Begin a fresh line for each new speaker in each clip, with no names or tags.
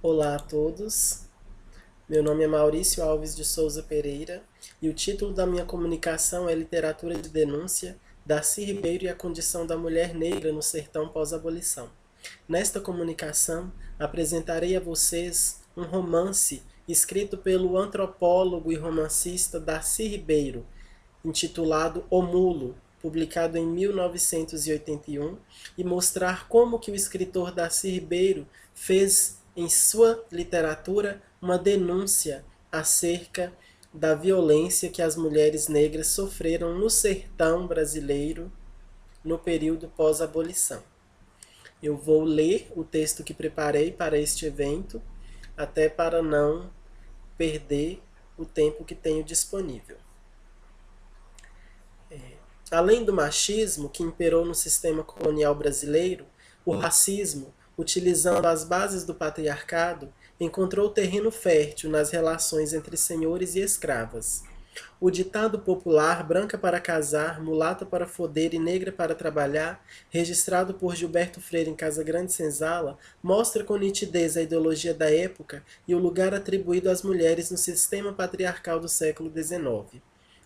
Olá a todos, meu nome é Maurício Alves de Souza Pereira e o título da minha comunicação é Literatura de Denúncia, Darcy Ribeiro e a Condição da Mulher Negra no Sertão Pós-Abolição. Nesta comunicação, apresentarei a vocês um romance escrito pelo antropólogo e romancista Darcy Ribeiro, intitulado O Mulo, publicado em 1981, e mostrar como que o escritor Darcy Ribeiro fez em sua literatura uma denúncia acerca da violência que as mulheres negras sofreram no sertão brasileiro no período pós-abolição. Eu vou ler o texto que preparei para este evento, até para não perder o tempo que tenho disponível. Além do machismo que imperou no sistema colonial brasileiro, o racismo, utilizando as bases do patriarcado, encontrou terreno fértil nas relações entre senhores e escravas. O ditado popular branca para casar, mulata para foder e negra para trabalhar, registrado por Gilberto Freire em Casagrande Senzala, mostra com nitidez a ideologia da época e o lugar atribuído às mulheres no sistema patriarcal do século XIX.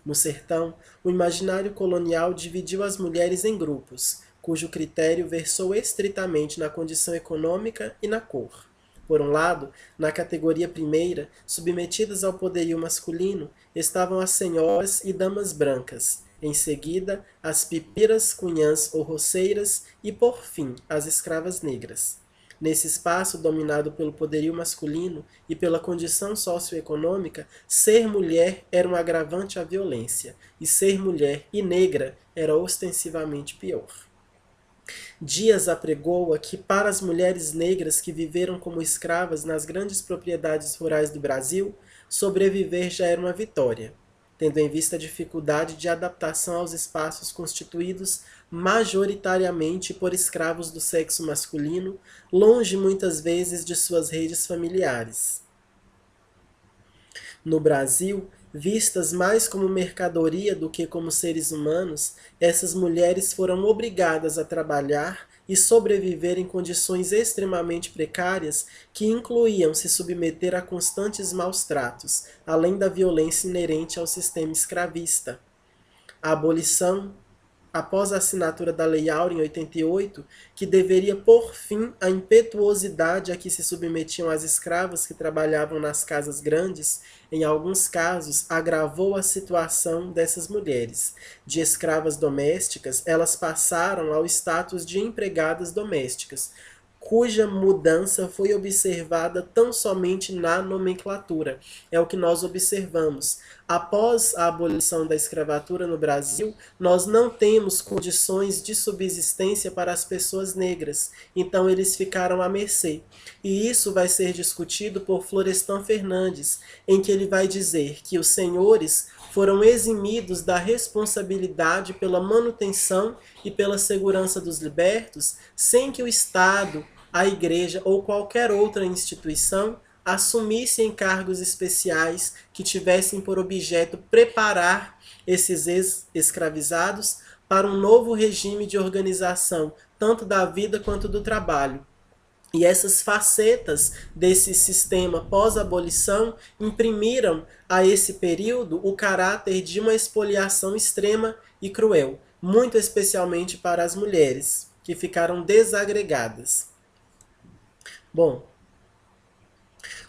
No sertão, o imaginário colonial dividiu as mulheres em grupos, cujo critério versou estritamente na condição econômica e na cor. Por um lado, na categoria primeira, submetidas ao poderio masculino, estavam as senhoras e damas brancas, em seguida, as pipiras, cunhãs ou roceiras e, por fim, as escravas negras. Nesse espaço dominado pelo poderio masculino e pela condição socioeconômica, ser mulher era um agravante à violência, e ser mulher e negra era ostensivamente pior. Dias apregoa que, para as mulheres negras que viveram como escravas nas grandes propriedades rurais do Brasil, sobreviver já era uma vitória, tendo em vista a dificuldade de adaptação aos espaços constituídos majoritariamente por escravos do sexo masculino, longe muitas vezes de suas redes familiares. No Brasil, vistas mais como mercadoria do que como seres humanos, essas mulheres foram obrigadas a trabalhar e sobreviver em condições extremamente precárias que incluíam se submeter a constantes maus-tratos, além da violência inerente ao sistema escravista. A abolição, após a assinatura da Lei Áurea em 88, que deveria pôr fim à impetuosidade a que se submetiam as escravas que trabalhavam nas casas grandes, em alguns casos agravou a situação dessas mulheres. De escravas domésticas, elas passaram ao status de empregadas domésticas, cuja mudança foi observada tão somente na nomenclatura. É o que nós observamos. Após a abolição da escravatura no Brasil, nós não temos condições de subsistência para as pessoas negras, então eles ficaram à mercê. E isso vai ser discutido por Florestan Fernandes, em que ele vai dizer que os senhores foram eximidos da responsabilidade pela manutenção e pela segurança dos libertos, sem que o Estado, a Igreja ou qualquer outra instituição assumisse encargos especiais que tivessem por objeto preparar esses ex-escravizados para um novo regime de organização, tanto da vida quanto do trabalho. E essas facetas desse sistema pós-abolição imprimiram a esse período o caráter de uma expoliação extrema e cruel, muito especialmente para as mulheres, que ficaram desagregadas. Bom,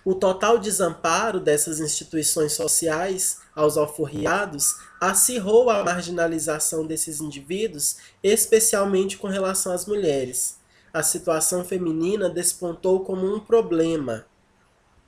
o total desamparo dessas instituições sociais aos alforriados acirrou a marginalização desses indivíduos, especialmente com relação às mulheres. A situação feminina despontou como um problema,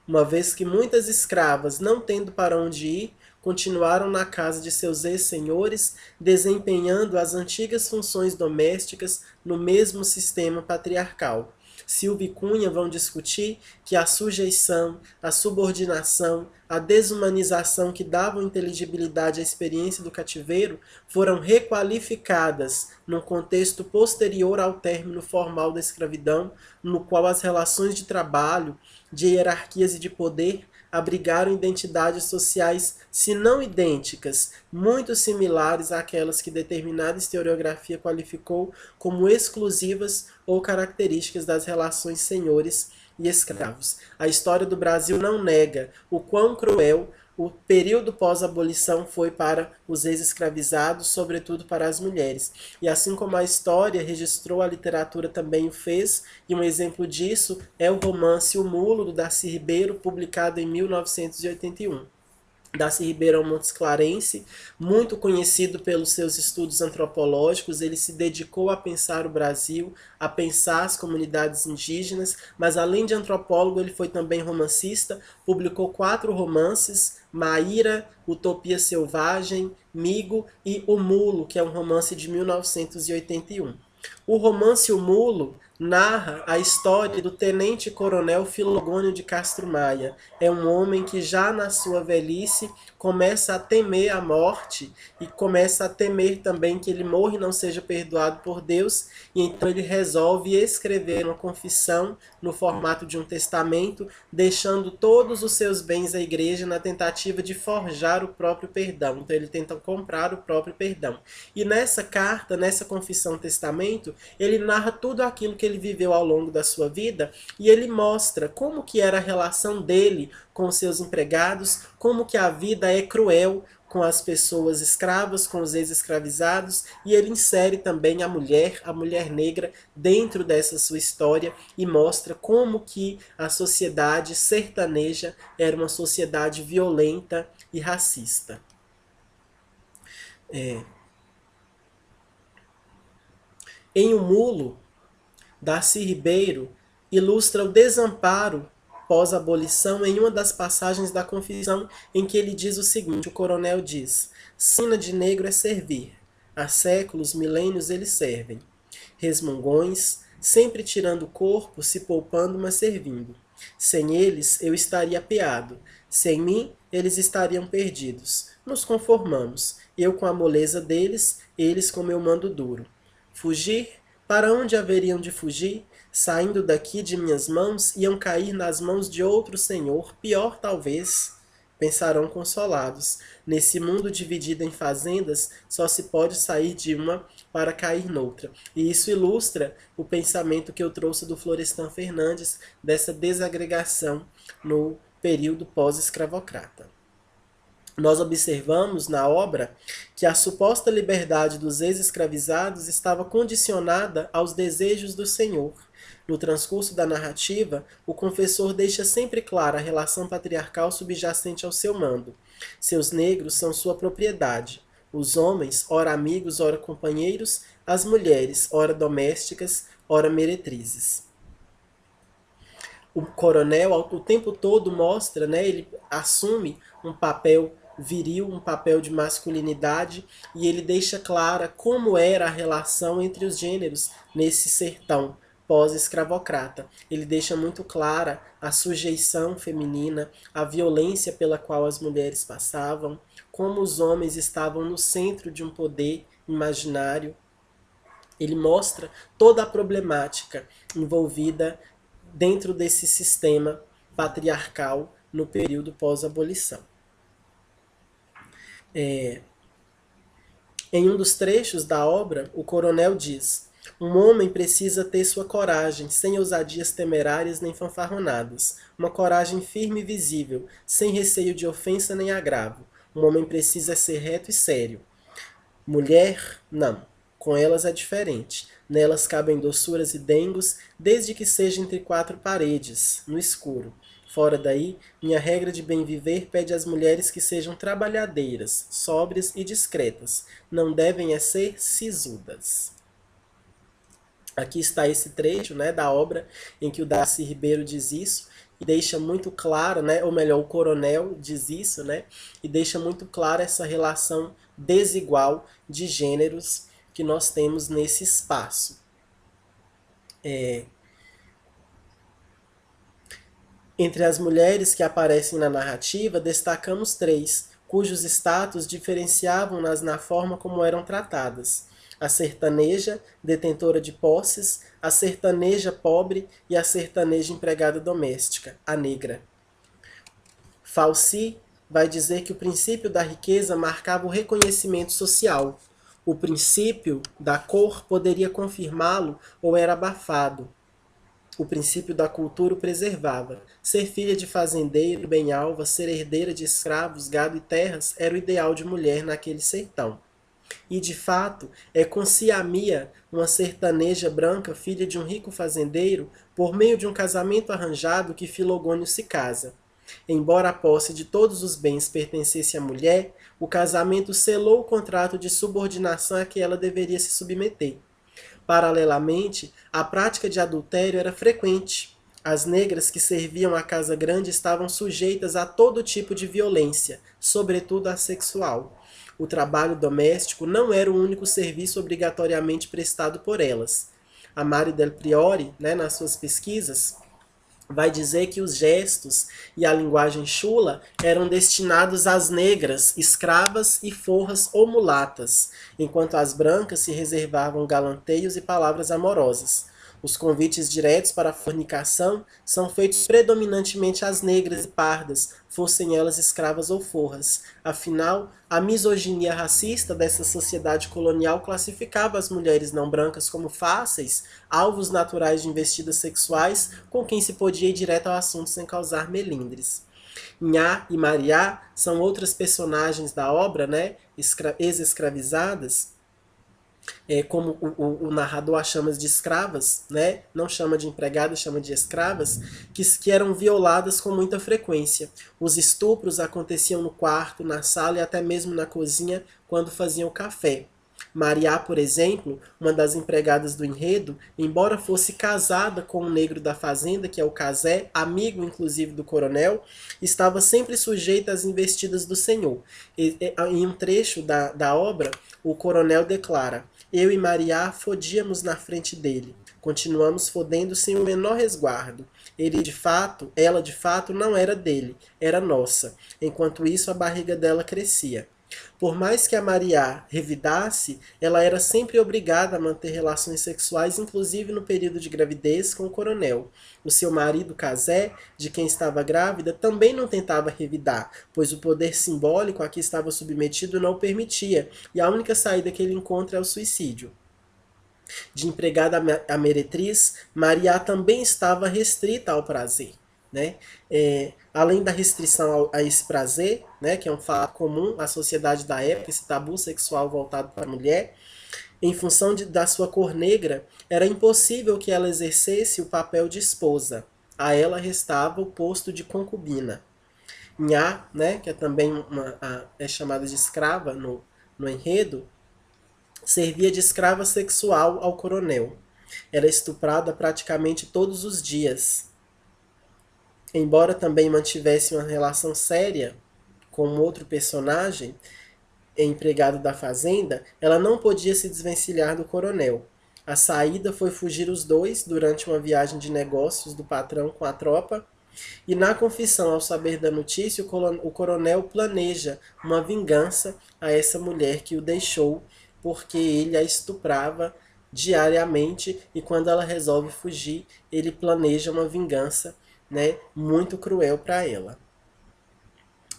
uma vez que muitas escravas, não tendo para onde ir, continuaram na casa de seus ex-senhores, desempenhando as antigas funções domésticas no mesmo sistema patriarcal. Silva e Cunha vão discutir que a sujeição, a subordinação, a desumanização que davam inteligibilidade à experiência do cativeiro foram requalificadas num contexto posterior ao término formal da escravidão, no qual as relações de trabalho, de hierarquias e de poder abrigaram identidades sociais, se não idênticas, muito similares àquelas que determinada historiografia qualificou como exclusivas ou características das relações senhores e escravos. A história do Brasil não nega o quão cruel o período pós-abolição foi para os ex-escravizados, sobretudo para as mulheres. E assim como a história registrou, a literatura também o fez, e um exemplo disso é o romance O Mulo, do Darcy Ribeiro, publicado em 1981. Darcy Ribeiro é um montesclarense, muito conhecido pelos seus estudos antropológicos. Ele se dedicou a pensar o Brasil, a pensar as comunidades indígenas, mas além de antropólogo, ele foi também romancista, publicou 4 romances: Maíra, Utopia Selvagem, Migo e O Mulo, que é um romance de 1981. O romance O Mulo narra a história do tenente-coronel Filogônio de Castro Maia. É um homem que já na sua velhice começa a temer a morte e começa a temer também que ele morra e não seja perdoado por Deus, e então ele resolve escrever uma confissão no formato de um testamento, deixando todos os seus bens à igreja na tentativa de forjar o próprio perdão. Então ele tenta comprar o próprio perdão. E nessa carta, nessa confissão-testamento, ele narra tudo aquilo que ele viveu ao longo da sua vida, e ele mostra como que era a relação dele com os seus empregados, como que a vida é cruel com as pessoas escravas, com os ex-escravizados, e ele insere também a mulher negra, dentro dessa sua história, e mostra como que a sociedade sertaneja era uma sociedade violenta e racista. Em O Mulo, Darcy Ribeiro ilustra o desamparo pós-abolição em uma das passagens da confissão, em que ele diz o seguinte: o coronel diz: "Sina de negro é servir. Há séculos, milênios eles servem. Resmungões, sempre tirando o corpo, se poupando, mas servindo. Sem eles eu estaria apeado. Sem mim eles estariam perdidos. Nos conformamos, eu com a moleza deles, eles com meu mando duro. Fugir? Para onde haveriam de fugir? Saindo daqui de minhas mãos, iam cair nas mãos de outro senhor, pior talvez. Pensarão consolados. Nesse mundo dividido em fazendas, só se pode sair de uma para cair noutra." E isso ilustra o pensamento que eu trouxe do Florestan Fernandes, dessa desagregação no período pós-escravocrata. Nós observamos na obra que a suposta liberdade dos ex-escravizados estava condicionada aos desejos do Senhor. No transcurso da narrativa, o confessor deixa sempre clara a relação patriarcal subjacente ao seu mando. Seus negros são sua propriedade. Os homens, ora amigos, ora companheiros, as mulheres, ora domésticas, ora meretrizes. O coronel, o tempo todo, mostra, ele assume um papel viril, um papel de masculinidade, e ele deixa clara como era a relação entre os gêneros nesse sertão pós-escravocrata. Ele deixa muito clara a sujeição feminina, a violência pela qual as mulheres passavam, como os homens estavam no centro de um poder imaginário. Ele mostra toda a problemática envolvida dentro desse sistema patriarcal no período pós-abolição. Em um dos trechos da obra, o coronel diz: "Um homem precisa ter sua coragem, sem ousadias temerárias nem fanfarronadas. Uma coragem firme e visível, sem receio de ofensa nem agravo. Um homem precisa ser reto e sério. Mulher, não. Com elas é diferente. Nelas cabem doçuras e dengos, desde que seja entre 4 paredes, no escuro. Fora daí, minha regra de bem viver pede às mulheres que sejam trabalhadeiras, sóbrias e discretas. Não devem ser sisudas." Aqui está esse trecho da obra em que o Darcy Ribeiro diz isso, e deixa muito claro, ou melhor, o coronel diz isso, e deixa muito clara essa relação desigual de gêneros que nós temos nesse espaço. Entre as mulheres que aparecem na narrativa, destacamos 3, cujos status diferenciavam-nas na forma como eram tratadas: a sertaneja, detentora de posses, a sertaneja pobre e a sertaneja empregada doméstica, a negra. Falsi vai dizer que o princípio da riqueza marcava o reconhecimento social. O princípio da cor poderia confirmá-lo ou era abafado. O princípio da cultura o preservava. Ser filha de fazendeiro, bem-alva, ser herdeira de escravos, gado e terras era o ideal de mulher naquele sertão. E, de fato, é com Siamia, uma sertaneja branca, filha de um rico fazendeiro, por meio de um casamento arranjado, que Filogônio se casa. Embora a posse de todos os bens pertencesse à mulher, o casamento selou o contrato de subordinação a que ela deveria se submeter. Paralelamente, a prática de adultério era frequente. As negras que serviam à casa grande estavam sujeitas a todo tipo de violência, sobretudo a sexual. O trabalho doméstico não era o único serviço obrigatoriamente prestado por elas. A Mari del Priore, nas suas pesquisas, vai dizer que os gestos e a linguagem chula eram destinados às negras, escravas e forras ou mulatas, enquanto as brancas se reservavam galanteios e palavras amorosas. Os convites diretos para a fornicação são feitos predominantemente às negras e pardas, fossem elas escravas ou forras. Afinal, a misoginia racista dessa sociedade colonial classificava as mulheres não brancas como fáceis, alvos naturais de investidas sexuais, com quem se podia ir direto ao assunto sem causar melindres. Nhá e Mariá são outras personagens da obra, ex-escravizadas, como o narrador as chama de escravas, não chama de empregadas, chama de escravas, que eram violadas com muita frequência. Os estupros aconteciam no quarto, na sala e até mesmo na cozinha quando faziam café. Mariá, por exemplo, uma das empregadas do enredo, embora fosse casada com um negro da fazenda, que é o Casé, amigo inclusive do coronel, estava sempre sujeita às investidas do senhor. Em um trecho da obra, o coronel declara: eu e Mariá fodíamos na frente dele. Continuamos fodendo sem o menor resguardo. Ela de fato não era dele, era nossa. Enquanto isso, a barriga dela crescia. Por mais que a Mariá revidasse, ela era sempre obrigada a manter relações sexuais, inclusive no período de gravidez, com o coronel. O seu marido, Casé, de quem estava grávida, também não tentava revidar, pois o poder simbólico a que estava submetido não o permitia, e a única saída que ele encontra é o suicídio. De empregada a meretriz, Mariá também estava restrita ao prazer. Além da restrição a esse prazer, que é um fato comum à sociedade da época, esse tabu sexual voltado para a mulher, em função da sua cor negra, era impossível que ela exercesse o papel de esposa. A ela restava o posto de concubina. Nhá, que é também é chamada de escrava no enredo, servia de escrava sexual ao coronel. Era estuprada praticamente todos os dias. Embora também mantivesse uma relação séria com outro personagem, empregado da fazenda, ela não podia se desvencilhar do coronel. A saída foi fugir os dois durante uma viagem de negócios do patrão com a tropa, e na confissão, ao saber da notícia, o coronel planeja uma vingança a essa mulher que o deixou, porque ele a estuprava diariamente, e quando ela resolve fugir, ele planeja uma vingança muito cruel para ela.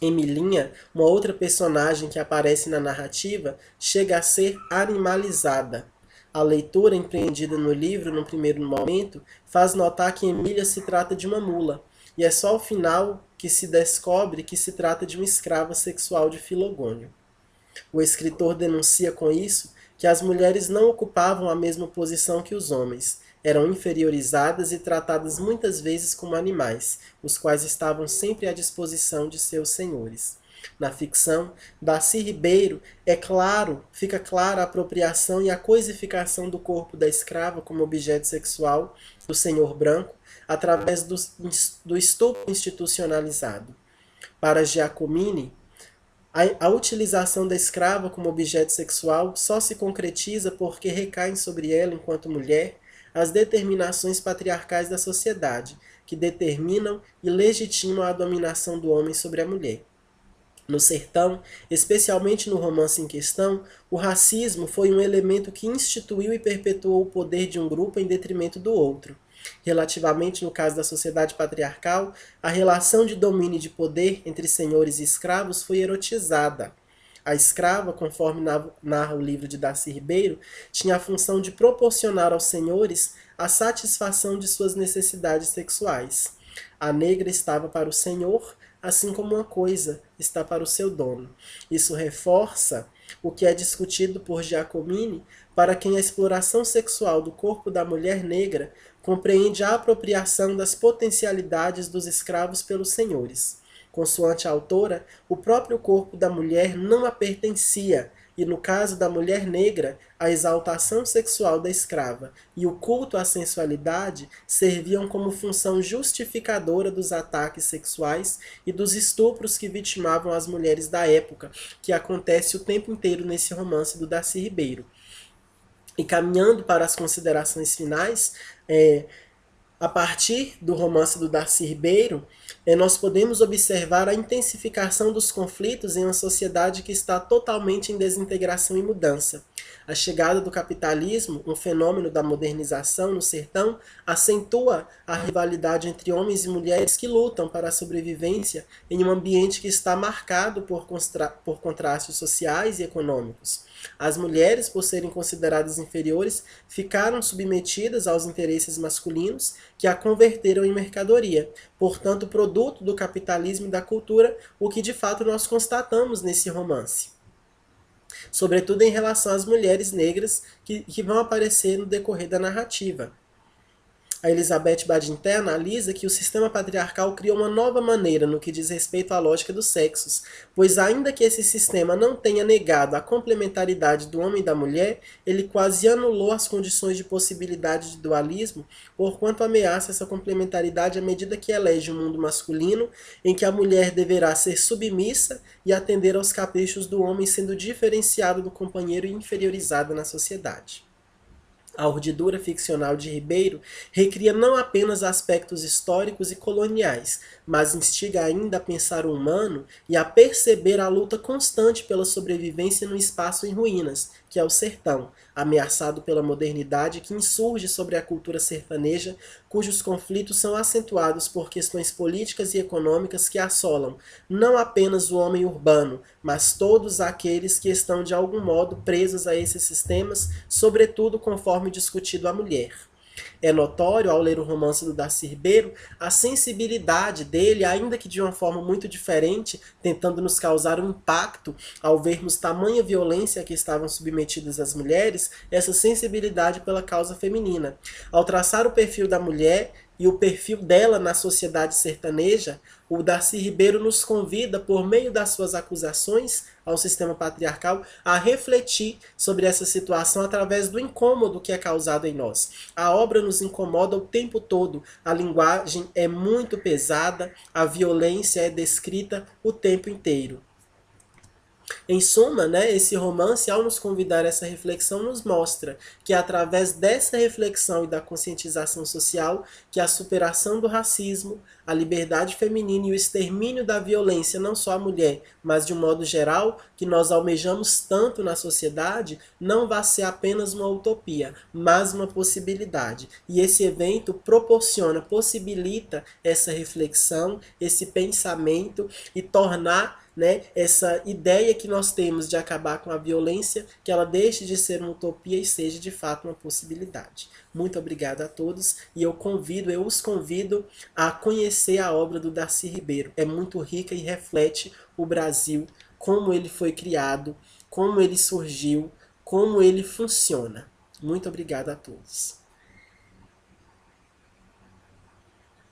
Emilinha, uma outra personagem que aparece na narrativa, chega a ser animalizada. A leitura empreendida no livro, no primeiro momento, faz notar que Emília se trata de uma mula, e é só ao final que se descobre que se trata de uma escrava sexual de Filogônio. O escritor denuncia com isso que as mulheres não ocupavam a mesma posição que os homens, eram inferiorizadas e tratadas muitas vezes como animais, os quais estavam sempre à disposição de seus senhores. Na ficção, Darcy Ribeiro fica clara a apropriação e a coisificação do corpo da escrava como objeto sexual do senhor branco através do estupro institucionalizado. Para Giacomini, a utilização da escrava como objeto sexual só se concretiza porque recaem sobre ela, enquanto mulher, as determinações patriarcais da sociedade, que determinam e legitimam a dominação do homem sobre a mulher. No sertão, especialmente no romance em questão, o racismo foi um elemento que instituiu e perpetuou o poder de um grupo em detrimento do outro. Relativamente, no caso da sociedade patriarcal, a relação de domínio e de poder entre senhores e escravos foi erotizada. A escrava, conforme narra o livro de Darcy Ribeiro, tinha a função de proporcionar aos senhores a satisfação de suas necessidades sexuais. A negra estava para o senhor, assim como uma coisa está para o seu dono. Isso reforça o que é discutido por Giacomini, para quem a exploração sexual do corpo da mulher negra compreende a apropriação das potencialidades dos escravos pelos senhores. Consoante a autora, o próprio corpo da mulher não a pertencia, e no caso da mulher negra, a exaltação sexual da escrava e o culto à sensualidade serviam como função justificadora dos ataques sexuais e dos estupros que vitimavam as mulheres da época, que acontece o tempo inteiro nesse romance do Darcy Ribeiro. E caminhando para as considerações finais, a partir do romance do Darcy Ribeiro, nós podemos observar a intensificação dos conflitos em uma sociedade que está totalmente em desintegração e mudança. A chegada do capitalismo, um fenômeno da modernização no sertão, acentua a rivalidade entre homens e mulheres que lutam para a sobrevivência em um ambiente que está marcado por contrastes sociais e econômicos. As mulheres, por serem consideradas inferiores, ficaram submetidas aos interesses masculinos que a converteram em mercadoria, portanto, produto do capitalismo e da cultura, o que de fato nós constatamos nesse romance. Sobretudo em relação às mulheres negras que vão aparecer no decorrer da narrativa. A Elizabeth Badinter analisa que o sistema patriarcal criou uma nova maneira no que diz respeito à lógica dos sexos, pois ainda que esse sistema não tenha negado a complementaridade do homem e da mulher, ele quase anulou as condições de possibilidade de dualismo, porquanto ameaça essa complementaridade à medida que elege um mundo masculino, em que a mulher deverá ser submissa e atender aos caprichos do homem, sendo diferenciada do companheiro e inferiorizada na sociedade. A urdidura ficcional de Ribeiro recria não apenas aspectos históricos e coloniais, mas instiga ainda a pensar o humano e a perceber a luta constante pela sobrevivência num espaço em ruínas, que é o sertão, ameaçado pela modernidade que insurge sobre a cultura sertaneja, cujos conflitos são acentuados por questões políticas e econômicas que assolam não apenas o homem urbano, mas todos aqueles que estão de algum modo presos a esses sistemas, sobretudo conforme discutido a mulher. É notório, ao ler o romance do Darcy Ribeiro, a sensibilidade dele, ainda que de uma forma muito diferente, tentando nos causar um impacto ao vermos tamanha violência a que estavam submetidas as mulheres, essa sensibilidade pela causa feminina. Ao traçar o perfil da mulher e o perfil dela na sociedade sertaneja, o Darcy Ribeiro nos convida, por meio das suas acusações ao sistema patriarcal, a refletir sobre essa situação através do incômodo que é causado em nós. A obra nos incomoda o tempo todo, a linguagem é muito pesada, a violência é descrita o tempo inteiro. Em suma, esse romance, ao nos convidar a essa reflexão, nos mostra que é através dessa reflexão e da conscientização social que a superação do racismo, a liberdade feminina e o extermínio da violência, não só à mulher, mas de um modo geral, que nós almejamos tanto na sociedade, não vai ser apenas uma utopia, mas uma possibilidade. E esse evento possibilita essa reflexão, esse pensamento e tornar essa ideia que nós temos de acabar com a violência, que ela deixe de ser uma utopia e seja de fato uma possibilidade. Muito obrigado a todos e eu os convido a conhecer a obra do Darcy Ribeiro. É muito rica e reflete o Brasil, como ele foi criado, como ele surgiu, como ele funciona. Muito obrigado a todos.